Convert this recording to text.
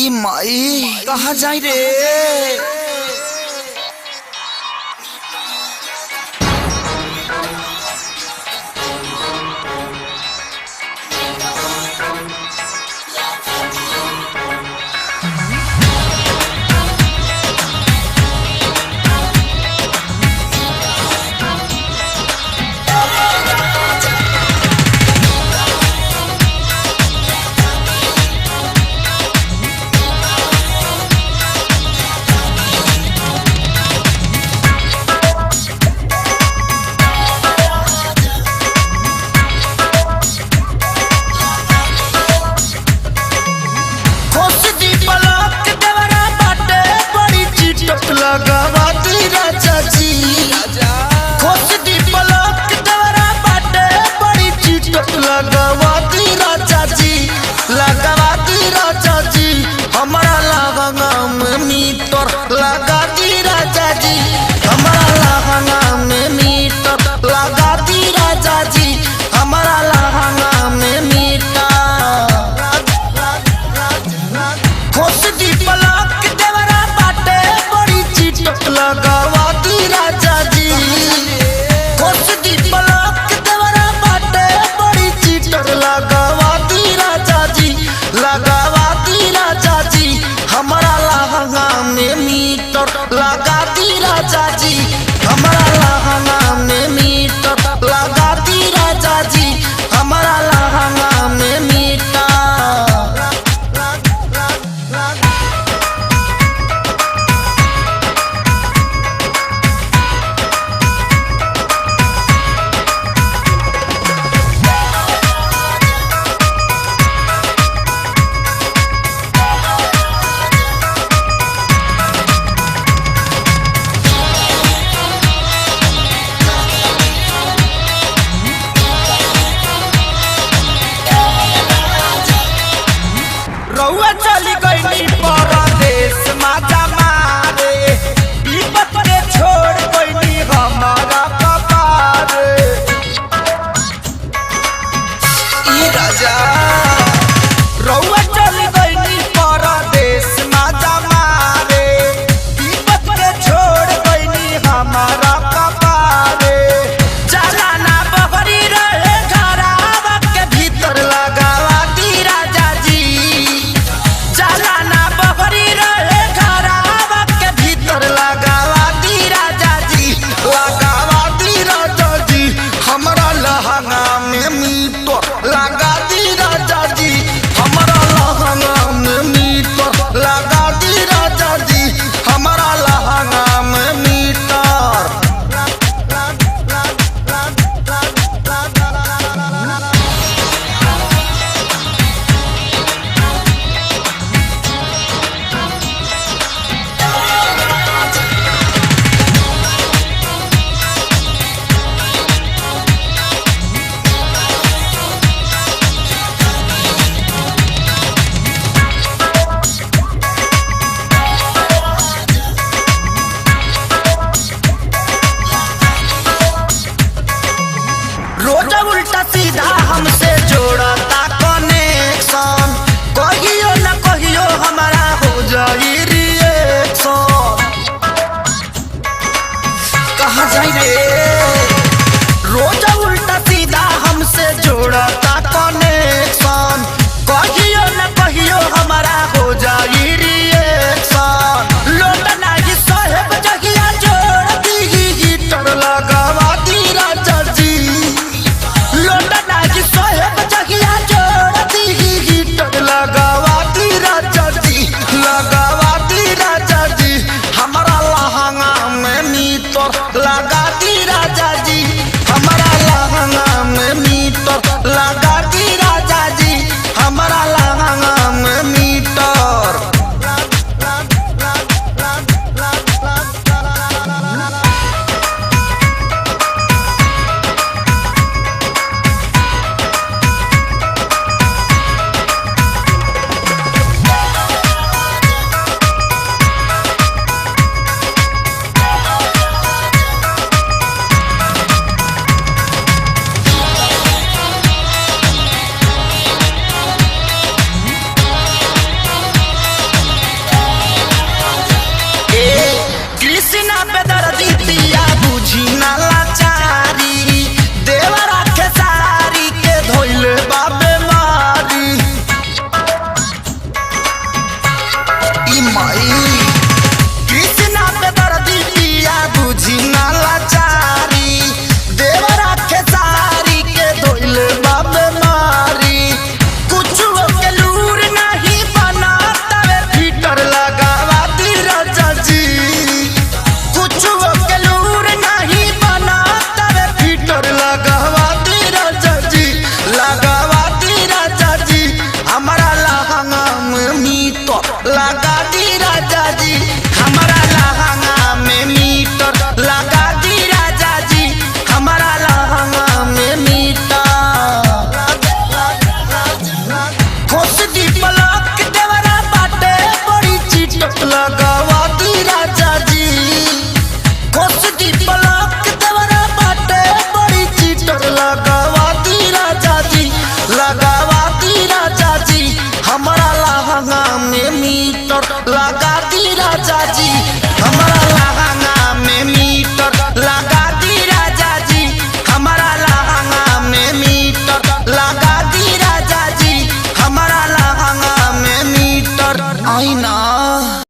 माई कहाँ जाई रे। लगावाती राजा जी खोस दी पलक दवरा बाटे बड़ी चिटक लगावाती राजा जी हमारा लहंगा में मीटर लगाती राजा जी हमारा लहंगा में मीटर लगाती राजा जी हमारा लहंगा में मीटर खोस दी पलक दवरा बाटे लगावाती राजा जी खोस दी पलक दवरा बाटे बड़ी चिटक लगावाती राजा जी हमारा लहंगा में मीटर लगाती राजा जी हमारा लहंगा में मीटर लगाती राजा जी हमारा लहंगा में मीटर। रउआ चली गई परदेश माता मारे विपत के छोड़ गई हमारा कपार राजा रउआ चली गई परदेश माता मारे विपत के छोड़ गई हमारा कपार चलाना बहरी रहे घरावा के भीतर लगावाती राजा जी चलाना बहरी रहे घरावा के भीतर लगावाती ई माई कृष्णा पे दर्दी पिया बुझी ना लाचारी देवरा के सारी के धोइले बाबे मारी कुछ के लूर नहीं बना तवे फीटर लगावा दी राजा जी कुछ के लूर नहीं बना तवे फीटर लगावा दी राजा जी लगावा दी राजा जी हमारा लहंगा में मीटर लगा दी राजा जी हमारा लहंगा में मीटर लगा दी राजा जी हमारा लहंगा में मीटर खोस दी पलक देवरा बाटे बड़ी चीटर लगावा दी राजा जी खोस दी पलक देवरा बाटे बड़ी चीटर लगावा दी राजा जी लगावा दी राजा जी हमारा लहंगा में मीटर लगा दी राजा जी हमारा लहंगा में मीटर लगा दी राजा जी हमारा लहंगा में मीटर लगा दी राजा जी हमारा लहंगा में मीटर आई ना।